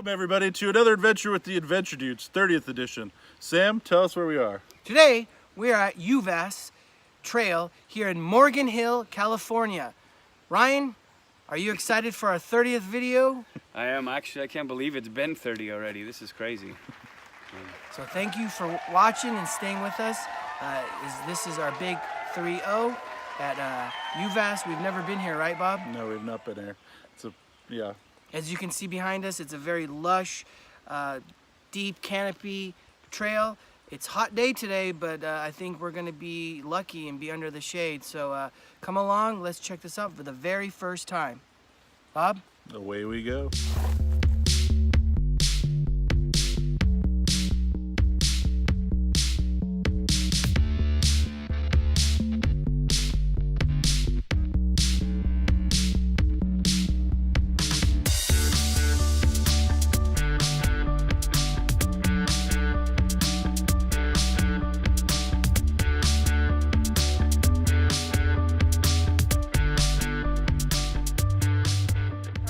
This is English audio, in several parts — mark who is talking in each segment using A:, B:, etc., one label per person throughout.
A: Welcome everybody to another adventure with the Adventure Dudes, 30th edition. Sam, tell us where we are.
B: Today, we are at UVAS Trail here in Morgan Hill, California. Ryan, are you excited for our 30th video?
C: I am. Actually, I can't believe it's been 30 already. This is crazy.
B: So thank you for watching and staying with us. This is our big 3-0 at UVAS. We've never been here, right, Bob?
A: No, we've not been here. Yeah.
B: As you can see behind us, it's a very lush, deep canopy trail. It's a hot day today, but I think we're gonna be lucky and be under the shade. So come along, let's check this out for the very first time. Bob?
A: Away we go.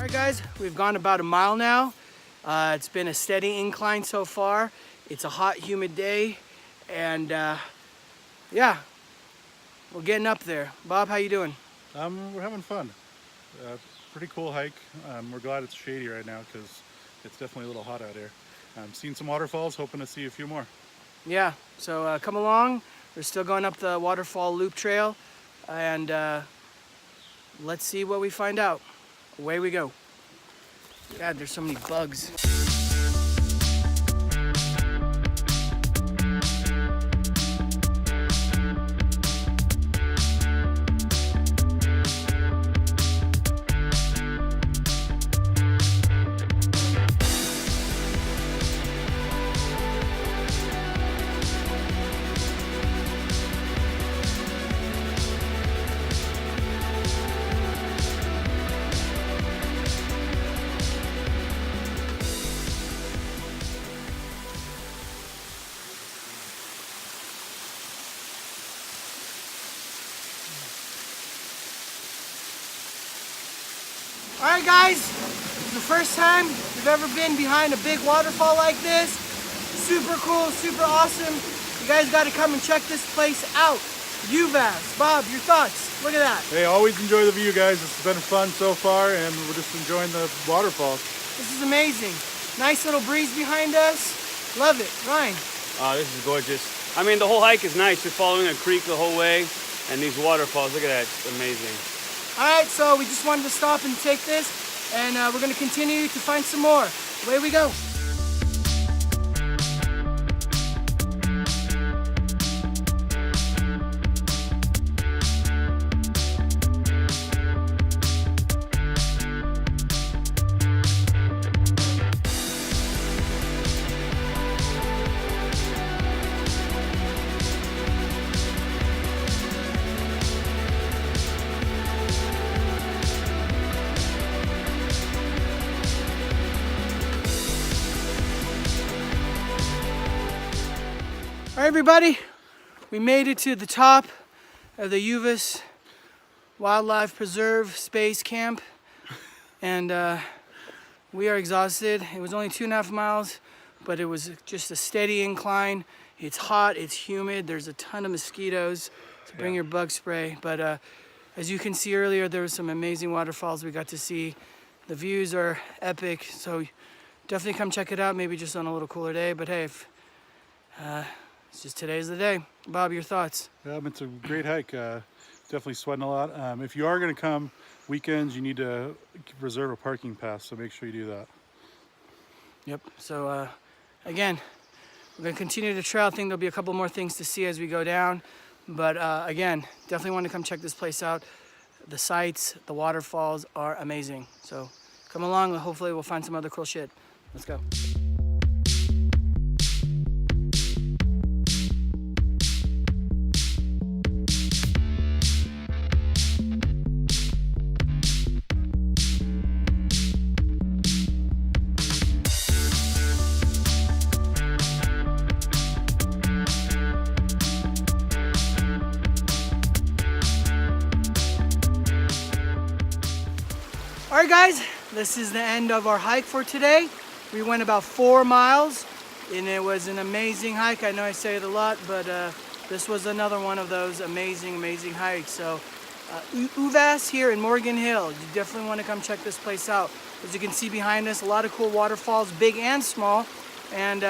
B: Guys, we've gone about a mile now. It's been a steady incline so far. It's a hot, humid day, and yeah, we're getting up there. Bob, how you doing?
A: We're having fun. Pretty cool hike. We're glad it's shady right now because it's definitely a little hot out here. Seen some waterfalls, hoping to see a few more.
B: Yeah, so come along. We're still going up the waterfall loop trail, and let's see what we find out. Away we go. God, there's so many bugs. Alright guys, it's the first time we've ever been behind a big waterfall like this. Super cool, super awesome. You guys got to come and check this place out. UVAS. Bob, your thoughts? Look at that.
A: Hey, always enjoy the view, guys. It's been fun so far, and we're just enjoying the waterfalls.
B: This is amazing. Nice little breeze behind us. Love it. Ryan.
C: This is gorgeous. I mean, the whole hike is nice. You're following a creek the whole way, and these waterfalls, look at that. It's amazing.
B: Alright, so we just wanted to stop and take this, and we're going to continue to find some more. Away we go. All right, everybody, we made it to the top of the UVAS Wildlife Preserve Space Camp, and we are exhausted. It was only 2.5 miles, but it was just a steady incline. It's hot, it's humid, there's a ton of mosquitoes, so bring your bug spray. But as you can see earlier, there were some amazing waterfalls we got to see. The views are epic, so definitely come check it out, maybe just on a little cooler day. But hey, if, it's just today's the day. Bob, your thoughts?
A: It's a great hike. Definitely sweating a lot. If you are going to come weekends, you need to reserve a parking pass, so make sure you do that.
B: Yep. So again, we're going to continue the trail. I think there'll be a couple more things to see as we go down. But again, definitely want to come check this place out. The sights, the waterfalls are amazing. So come along, and hopefully we'll find some other cool shit. Let's go. All right, guys, this is the end of our hike for today. We went about 4 miles, and it was an amazing hike. I know I say it a lot, but this was another one of those amazing hikes. So UVAS here in Morgan Hill. You definitely want to come check this place out. As you can see behind us, a lot of cool waterfalls, big and small, and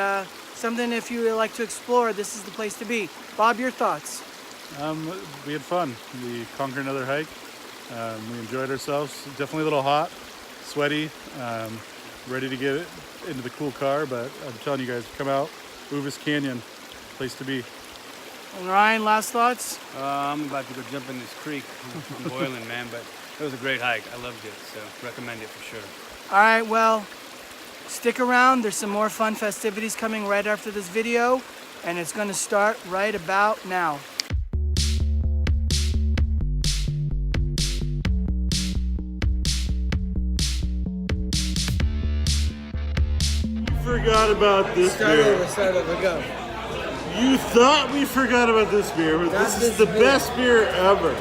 B: something if you like to explore, this is the place to be. Bob, your thoughts?
A: We had fun. We conquered another hike. We enjoyed ourselves. Definitely a little hot, sweaty, ready to get into the cool car, but I'm telling you guys, come out, UVAS Canyon, place to be.
B: And Ryan, last thoughts?
C: I'm about to go jump in this creek. I'm boiling, man, but it was a great hike. I loved it, so recommend it for sure.
B: All right, well, stick around. There's some more fun festivities coming right after this video, and it's going to start right about now.
D: Forgot about this beer.
B: Start over, go.
D: You thought we forgot about this beer, but this is the best beer ever.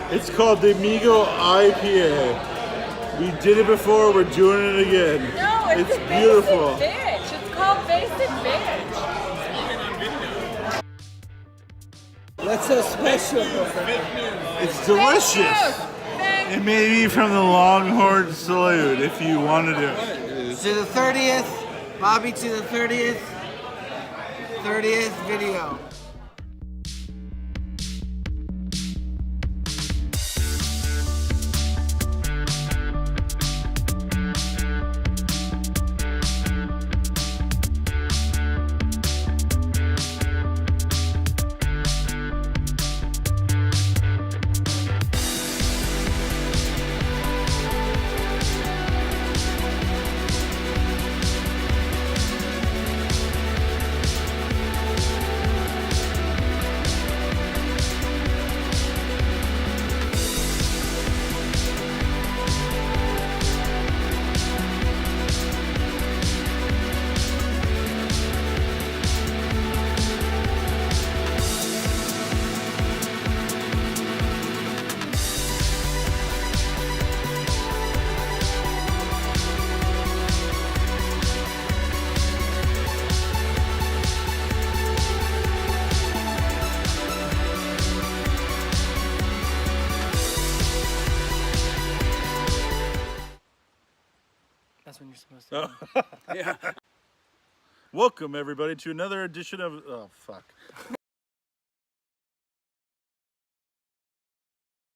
D: It's called the Amigo IPA. We did it before, we're doing it again.
E: No, it's
D: beautiful.
E: Basic Bitch. It's called Basic Bitch.
B: What's so special?
D: It's delicious. It may be from the Longhorn Salute if you want to do it.
B: To the 30th, Bobby, to the 30th video. That's when you're supposed to.
C: Yeah.
D: Welcome everybody to another edition of, oh fuck.